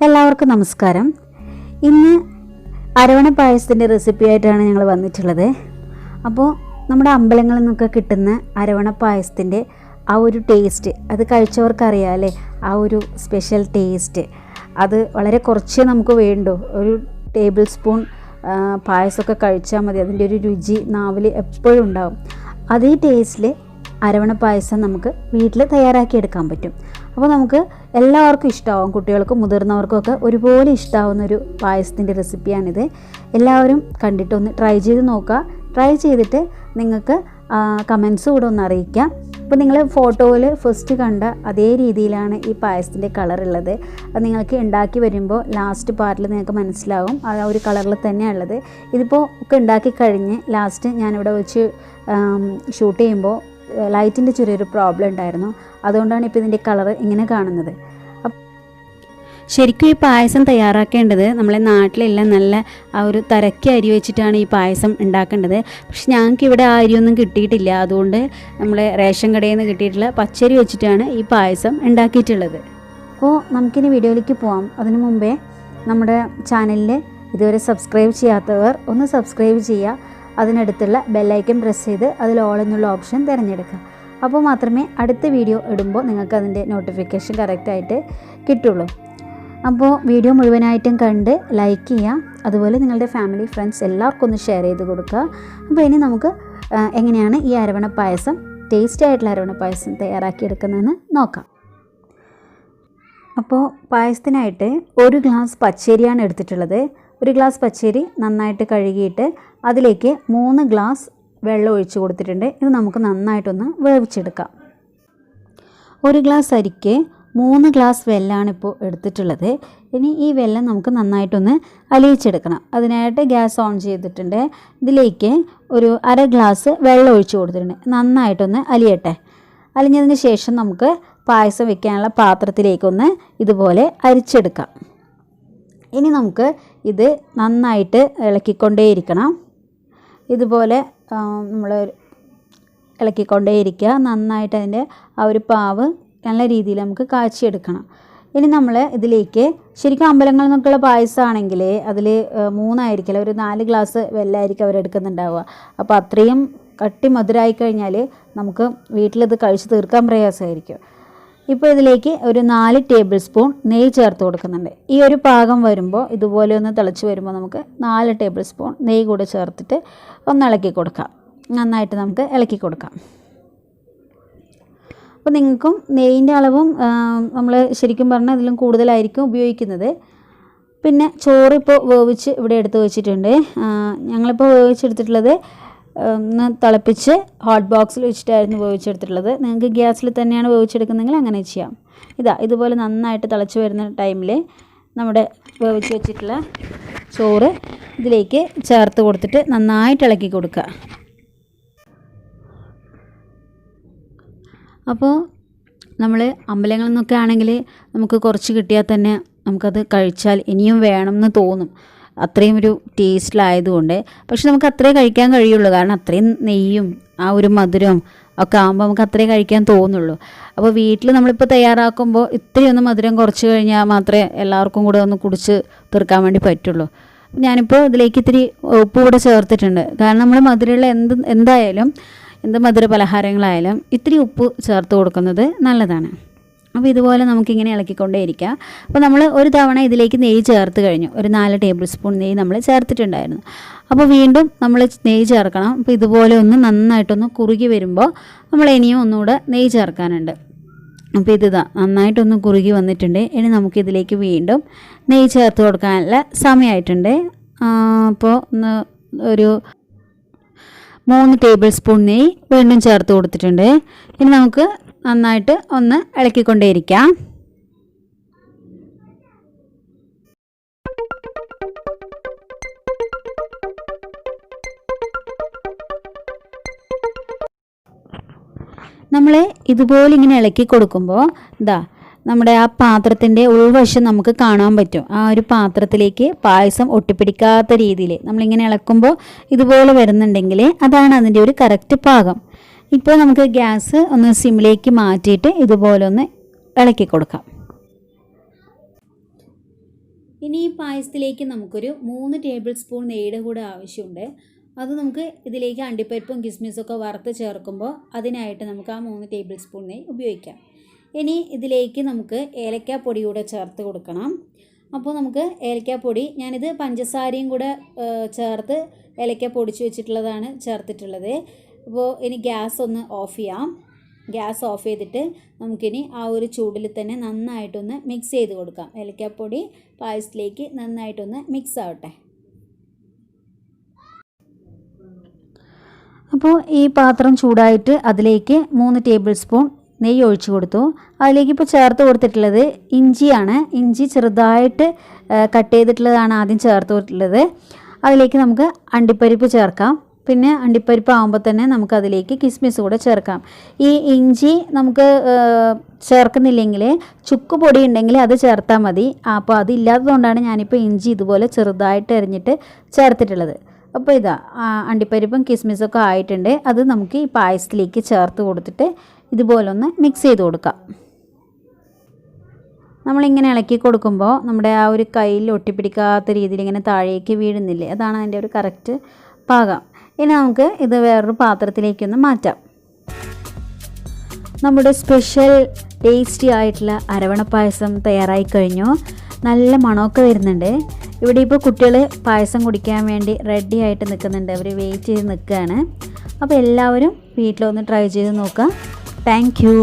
എല്ലാവർക്കും നമസ്കാരം. ഇന്ന് അരവണ പായസത്തിൻ്റെ റെസിപ്പി ആയിട്ടാണ് ഞങ്ങൾ വന്നിട്ടുള്ളത്. അപ്പോൾ നമ്മുടെ അമ്പലങ്ങളിൽ നിന്നൊക്കെ കിട്ടുന്ന അരവണ പായസത്തിൻ്റെ ആ ഒരു ടേസ്റ്റ് അത് കഴിച്ചവർക്കറിയാം അല്ലേ, ആ ഒരു സ്പെഷ്യൽ ടേസ്റ്റ്. അത് വളരെ കുറച്ചേ നമുക്ക് വേണ്ടൂ. ഒരു ടേബിൾ സ്പൂൺ പായസമൊക്കെ കഴിച്ചാൽ മതി, അതിൻ്റെ ഒരു രുചി നാവിൽ എപ്പോഴും ഉണ്ടാവും. അതേ ടേസ്റ്റിൽ അരവണ പായസം നമുക്ക് വീട്ടിൽ തയ്യാറാക്കിയെടുക്കാൻ പറ്റും. അപ്പോൾ നമുക്ക് എല്ലാവർക്കും ഇഷ്ടമാവും, കുട്ടികൾക്കും മുതിർന്നവർക്കൊക്കെ ഒരുപോലെ ഇഷ്ടമാവുന്നൊരു പായസത്തിൻ്റെ റെസിപ്പിയാണിത്. എല്ലാവരും കണ്ടിട്ടൊന്ന് ട്രൈ ചെയ്ത് നോക്കുക. ട്രൈ ചെയ്തിട്ട് നിങ്ങൾക്ക് കമൻസ് കൂടെ ഒന്ന് അറിയിക്കാം. അപ്പോൾ നിങ്ങൾ ഫോട്ടോയിൽ ഫസ്റ്റ് കണ്ട അതേ രീതിയിലാണ് ഈ പായസത്തിൻ്റെ കളറുള്ളത്. അത് നിങ്ങൾക്ക് ഉണ്ടാക്കി വരുമ്പോൾ ലാസ്റ്റ് പാർട്ടിൽ നിങ്ങൾക്ക് മനസ്സിലാവും ആ ഒരു കളറിൽ തന്നെയാണ് ഉള്ളത്. ഇതിപ്പോൾ ഒക്കെ ഉണ്ടാക്കി കഴിഞ്ഞ് ലാസ്റ്റ് ഞാനിവിടെ വെച്ച് ഷൂട്ട് ചെയ്യുമ്പോൾ ലൈറ്റിൻ്റെ ചെറിയൊരു പ്രോബ്ലം ഉണ്ടായിരുന്നു. അതുകൊണ്ടാണ് ഇപ്പോൾ ഇതിൻ്റെ കളറ് ഇങ്ങനെ കാണുന്നത്. ശരിക്കും ഈ പായസം തയ്യാറാക്കേണ്ടത് നമ്മളെ നാട്ടിലെല്ലാം നല്ല ആ ഒരു തരക്കി അരി വെച്ചിട്ടാണ് ഈ പായസം ഉണ്ടാക്കേണ്ടത്. പക്ഷെ ഞങ്ങൾക്ക് ഇവിടെ ആ അരിയൊന്നും കിട്ടിയിട്ടില്ല. അതുകൊണ്ട് നമ്മളെ റേഷൻ കടയിൽ നിന്ന് കിട്ടിയിട്ടുള്ള പച്ചരി വെച്ചിട്ടാണ് ഈ പായസം ഉണ്ടാക്കിയിട്ടുള്ളത്. അപ്പോൾ നമുക്കിനി വീഡിയോയിലേക്ക് പോകാം. അതിനു മുമ്പേ നമ്മുടെ ചാനലിൽ ഇതുവരെ സബ്സ്ക്രൈബ് ചെയ്യാത്തവർ ഒന്ന് സബ്സ്ക്രൈബ് ചെയ്യുക. അതിനടുത്തുള്ള ബെല്ലൈക്കൺ പ്രസ് ചെയ്ത് അതിൽ ഓൾ എന്നുള്ള ഓപ്ഷൻ തിരഞ്ഞെടുക്കുക. അപ്പോൾ മാത്രമേ അടുത്ത വീഡിയോ ഇടുമ്പോൾ നിങ്ങൾക്ക് അതിൻ്റെ നോട്ടിഫിക്കേഷൻ കറക്റ്റായിട്ട് കിട്ടുള്ളൂ. അപ്പോൾ വീഡിയോ മുഴുവനായിട്ടും കണ്ട് ലൈക്ക് ചെയ്യുക. അതുപോലെ നിങ്ങളുടെ ഫാമിലി ഫ്രണ്ട്സ് എല്ലാവർക്കും ഒന്ന് ഷെയർ ചെയ്ത് കൊടുക്കുക. അപ്പോൾ ഇനി നമുക്ക് എങ്ങനെയാണ് ഈ അരവണ പായസം, ടേസ്റ്റി ആയിട്ടുള്ള അരവണ പായസം തയ്യാറാക്കിയെടുക്കുന്നതെന്ന് നോക്കാം. അപ്പോൾ പായസത്തിനായിട്ട് 1 ഗ്ലാസ് പച്ചരിയാണ് എടുത്തിട്ടുള്ളത്. 1 ഗ്ലാസ് പച്ചരി നന്നായിട്ട് കഴുകിയിട്ട് അതിലേക്ക് 3 ഗ്ലാസ് വെള്ളം ഒഴിച്ച് കൊടുത്തിട്ടുണ്ട്. ഇത് നമുക്ക് നന്നായിട്ടൊന്ന് വേവിച്ചെടുക്കാം. 1 ഗ്ലാസ് അരിക്ക് 3 ഗ്ലാസ് വെല്ലമാണ് ഇപ്പോൾ എടുത്തിട്ടുള്ളത്. ഇനി ഈ വെല്ലം നമുക്ക് നന്നായിട്ടൊന്ന് അലിയിച്ചെടുക്കണം. അതിനായിട്ട് ഗ്യാസ് ഓൺ ചെയ്തിട്ടുണ്ട്. ഇതിലേക്ക് ഒരു 1/2 ഗ്ലാസ് വെള്ളം ഒഴിച്ച് കൊടുത്തിട്ടുണ്ട്. നന്നായിട്ടൊന്ന് അലിയട്ടെ. അലിഞ്ഞതിന് ശേഷം നമുക്ക് പായസം വെക്കാനുള്ള പാത്രത്തിലേക്കൊന്ന് ഇതുപോലെ അരിച്ചെടുക്കാം. ഇനി നമുക്ക് ഇത് നന്നായിട്ട് ഇളക്കിക്കൊണ്ടേയിരിക്കണം. ഇതുപോലെ നമ്മൾ ഇളക്കിക്കൊണ്ടേയിരിക്കുക. നന്നായിട്ട് അതിൻ്റെ ആ ഒരു പാവ് നല്ല രീതിയിൽ നമുക്ക് കാച്ചിയെടുക്കണം. ഇനി നമ്മൾ ഇതിലേക്ക് ശരിക്കും അമ്പലങ്ങളിൽ നിന്നൊക്കെയുള്ള പായസമാണെങ്കിൽ അതിൽ 3 ആയിരിക്കില്ല, ഒരു 4 ഗ്ലാസ് വെല്ലമായിരിക്കും അവരെടുക്കുന്നുണ്ടാവുക. അപ്പോൾ അത്രയും കട്ടി മധുരമായി കഴിഞ്ഞാൽ നമുക്ക് വീട്ടിലിത് കഴിച്ച് തീർക്കാൻ പ്രയാസമായിരിക്കും. ഇപ്പോൾ ഇതിലേക്ക് ഒരു 4 ടേബിൾ സ്പൂൺ നെയ്യ് ചേർത്ത് കൊടുക്കുന്നുണ്ട്. ഈ ഒരു പാകം വരുമ്പോൾ ഇതുപോലെ ഒന്ന് തിളച്ച് വരുമ്പോൾ നമുക്ക് 4 ടേബിൾ സ്പൂൺ നെയ്യ് കൂടെ ചേർത്തിട്ട് ഒന്ന് ഇളക്കി കൊടുക്കാം. നന്നായിട്ട് നമുക്ക് ഇളക്കി കൊടുക്കാം. അപ്പോൾ നിങ്ങൾക്കും നെയ്യിൻ്റെ അളവും നമ്മൾ ശരിക്കും പറഞ്ഞാൽ ഇതിലും കൂടുതലായിരിക്കും ഉപയോഗിക്കുന്നത്. പിന്നെ ചോറ് ഇപ്പോൾ വേവിച്ച് ഇവിടെ എടുത്ത് വെച്ചിട്ടുണ്ട്. ഞങ്ങളിപ്പോൾ വേവിച്ചെടുത്തിട്ടുള്ളത് ഒന്ന് തിളപ്പിച്ച് ഹോട്ട് ബോക്സിൽ വെച്ചിട്ടായിരുന്നു വേവിച്ചെടുത്തിട്ടുള്ളത്. നിങ്ങൾക്ക് ഗ്യാസിൽ തന്നെയാണ് വേവിച്ചെടുക്കുന്നതെങ്കിൽ അങ്ങനെ ചെയ്യാം. ഇതുപോലെ നന്നായിട്ട് തിളച്ച് വരുന്ന ടൈമിൽ നമ്മുടെ വേവിച്ച് വെച്ചിട്ടുള്ള ചോറ് ഇതിലേക്ക് ചേർത്ത് കൊടുത്തിട്ട് നന്നായിട്ട് ഇളക്കി കൊടുക്കുക. അപ്പോൾ നമ്മൾ അമ്പലങ്ങളിൽ നിന്നൊക്കെ ആണെങ്കിൽ നമുക്ക് കുറച്ച് കിട്ടിയാൽ തന്നെ നമുക്കത് കഴിച്ചാൽ ഇനിയും വേണം എന്ന് തോന്നും, അത്രയും ഒരു ടേസ്റ്റിലായതുകൊണ്ട്. പക്ഷെ നമുക്ക് അത്രേ കഴിക്കാൻ കഴിയുള്ളൂ, കാരണം അത്രയും നെയ്യും ആ ഒരു മധുരവും ഒക്കെ ആകുമ്പോൾ നമുക്ക് അത്രേ കഴിക്കാൻ തോന്നുള്ളൂ. അപ്പോൾ വീട്ടിൽ നമ്മളിപ്പോൾ തയ്യാറാക്കുമ്പോൾ ഇത്രയൊന്ന് മധുരം കുറച്ച് കഴിഞ്ഞാൽ മാത്രമേ എല്ലാവർക്കും കൂടെ ഒന്ന് കുടിച്ച് തീർക്കാൻ വേണ്ടി പറ്റുള്ളൂ. ഞാനിപ്പോൾ ഇതിലേക്ക് ഇത്തിരി ഉപ്പ് കൂടെ ചേർത്തിട്ടുണ്ട്. കാരണം നമ്മൾ മധുരമുള്ള എന്തായാലും എന്ത് മധുര പലഹാരങ്ങളായാലും ഇത്തിരി ഉപ്പ് ചേർത്ത് കൊടുക്കുന്നത് നല്ലതാണ്. അപ്പോൾ ഇതുപോലെ നമുക്കിങ്ങനെ ഇളക്കിക്കൊണ്ടേയിരിക്കാം. അപ്പോൾ നമ്മൾ ഒരു തവണ ഇതിലേക്ക് നെയ്യ് ചേർത്ത് കഴിഞ്ഞു. ഒരു 4 ടേബിൾ സ്പൂൺ നെയ്യ് നമ്മൾ ചേർത്തിട്ടുണ്ടായിരുന്നു. അപ്പോൾ വീണ്ടും നമ്മൾ നെയ്യ് ചേർക്കണം. അപ്പോൾ ഇതുപോലെ ഒന്ന് നന്നായിട്ടൊന്ന് കുറുകി വരുമ്പോൾ നമ്മൾ ഇനിയും ഒന്നുകൂടെ നെയ്യ് ചേർക്കാനുണ്ട്. അപ്പോൾ നന്നായിട്ടൊന്ന് കുറുകി വന്നിട്ടുണ്ട്. ഇനി നമുക്കിതിലേക്ക് വീണ്ടും നെയ്യ് ചേർത്ത് കൊടുക്കാനുള്ള സമയമായിട്ടുണ്ട്. അപ്പോൾ ഒരു 3 ടേബിൾ സ്പൂൺ നെയ്യ് വീണ്ടും ചേർത്ത് കൊടുത്തിട്ടുണ്ട്. ഇനി നമുക്ക് നന്നായിട്ട് ഒന്ന് ഇളക്കിക്കൊണ്ടേയിരിക്കാം. നമ്മൾ ഇതുപോലെ ഇങ്ങനെ ഇളക്കി കൊടുക്കുമ്പോൾ നമ്മുടെ ആ പാത്രത്തിൻ്റെ ഉൾവശം നമുക്ക് കാണാൻ പറ്റും. ആ ഒരു പാത്രത്തിലേക്ക് പായസം ഒട്ടിപ്പിടിക്കാത്ത രീതിയിൽ നമ്മളിങ്ങനെ ഇളക്കുമ്പോൾ ഇതുപോലെ വരുന്നുണ്ടെങ്കിൽ അതാണ് അതിൻ്റെ ഒരു കറക്റ്റ് പാകം. ഇപ്പോൾ നമുക്ക് ഗ്യാസ് ഒന്ന് സിമ്മിലേക്ക് മാറ്റിയിട്ട് ഇതുപോലെ ഒന്ന് ഇളക്കി കൊടുക്കാം. ഇനി ഈ പായസത്തിലേക്ക് നമുക്കൊരു 3 ടേബിൾ സ്പൂൺ നെയ്യുടെ കൂടെ ആവശ്യമുണ്ട്. അത് നമുക്ക് ഇതിലേക്ക് അണ്ടിപ്പരിപ്പും കിസ്മിസൊക്കെ വറുത്ത് ചേർക്കുമ്പോൾ അതിനായിട്ട് നമുക്ക് ആ 3 ടേബിൾ സ്പൂൺ നെയ്യ് ഉപയോഗിക്കാം. ഇനി ഇതിലേക്ക് നമുക്ക് ഏലക്കാപ്പൊടി കൂടെ ചേർത്ത് കൊടുക്കണം. അപ്പോൾ നമുക്ക് ഏലക്കാപ്പൊടി, ഞാനിത് പഞ്ചസാരയും കൂടെ ചേർത്ത് ഏലക്ക പൊടിച്ച് വെച്ചിട്ടുള്ളതാണ് ചേർത്തിട്ടുള്ളത്. അപ്പോൾ ഇനി ഗ്യാസ് ഒന്ന് ഓഫ് ചെയ്യാം. ഗ്യാസ് ഓഫ് ചെയ്തിട്ട് നമുക്കിനി ആ ഒരു ചൂടിൽ തന്നെ നന്നായിട്ടൊന്ന് മിക്സ് ചെയ്ത് കൊടുക്കാം. ഏലക്കാപ്പൊടി പായസത്തിലേക്ക് നന്നായിട്ടൊന്ന് മിക്സ് ആവട്ടെ. അപ്പോൾ ഈ പാത്രം ചൂടായിട്ട് അതിലേക്ക് 3 ടേബിൾ സ്പൂൺ നെയ്യ് ഒഴിച്ച് കൊടുത്തു. അതിലേക്ക് ഇപ്പോൾ ചേർത്ത് കൊടുത്തിട്ടുള്ളത് ഇഞ്ചിയാണ്. ഇഞ്ചി ചെറുതായിട്ട് കട്ട് ചെയ്തിട്ടുള്ളതാണ് ആദ്യം ചേർത്ത് കൊടുത്തിട്ടുള്ളത്. അതിലേക്ക് നമുക്ക് അണ്ടിപ്പരിപ്പ് ചേർക്കാം. പിന്നെ അണ്ടിപ്പരിപ്പ് ആകുമ്പോൾ തന്നെ നമുക്ക് അതിലേക്ക് കിസ്മിസ് കൂടെ ചേർക്കാം. ഈ ഇഞ്ചി നമുക്ക് ചേർക്കുന്നില്ലെങ്കിൽ ചുക്ക് പൊടി ഉണ്ടെങ്കിൽ അത് ചേർത്താൽ മതി. അപ്പോൾ അതില്ലാത്തതുകൊണ്ടാണ് ഞാനിപ്പോൾ ഇഞ്ചി ഇതുപോലെ ചെറുതായിട്ട് അരിഞ്ഞിട്ട് ചേർത്തിട്ടുള്ളത്. അപ്പോൾ ഇതാ അണ്ടിപ്പരിപ്പും കിസ്മിസൊക്കെ ആയിട്ടുണ്ട്. അത് നമുക്ക് ഈ പായസത്തിലേക്ക് ചേർത്ത് കൊടുത്തിട്ട് ഇതുപോലൊന്ന് മിക്സ് ചെയ്ത് കൊടുക്കാം. നമ്മളിങ്ങനെ ഇളക്കി കൊടുക്കുമ്പോൾ നമ്മുടെ ആ ഒരു കയ്യിൽ ഒട്ടിപ്പിടിക്കാത്ത രീതിയിൽ ഇങ്ങനെ താഴേക്ക് വീഴുന്നില്ലേ, അതാണ് അതിൻ്റെ ഒരു കറക്റ്റ് പാകം. ഇനി നമുക്ക് ഇത് വേറൊരു പാത്രത്തിലേക്കൊന്ന് മാറ്റാം. നമ്മുടെ സ്പെഷ്യൽ ടേസ്റ്റി ആയിട്ടുള്ള അരവണ പായസം തയ്യാറായി കഴിഞ്ഞു. നല്ല മണമൊക്കെ വരുന്നുണ്ട്. ഇവിടെ ഇപ്പോൾ കുട്ടികൾ പായസം കുടിക്കാൻ വേണ്ടി റെഡി ആയിട്ട് നിൽക്കുന്നുണ്ട്. അവർ വെയിറ്റ് ചെയ്ത് നിൽക്കുകയാണ്. അപ്പോൾ എല്ലാവരും വീട്ടിലൊന്ന് ട്രൈ ചെയ്ത് നോക്കുക. Thank you.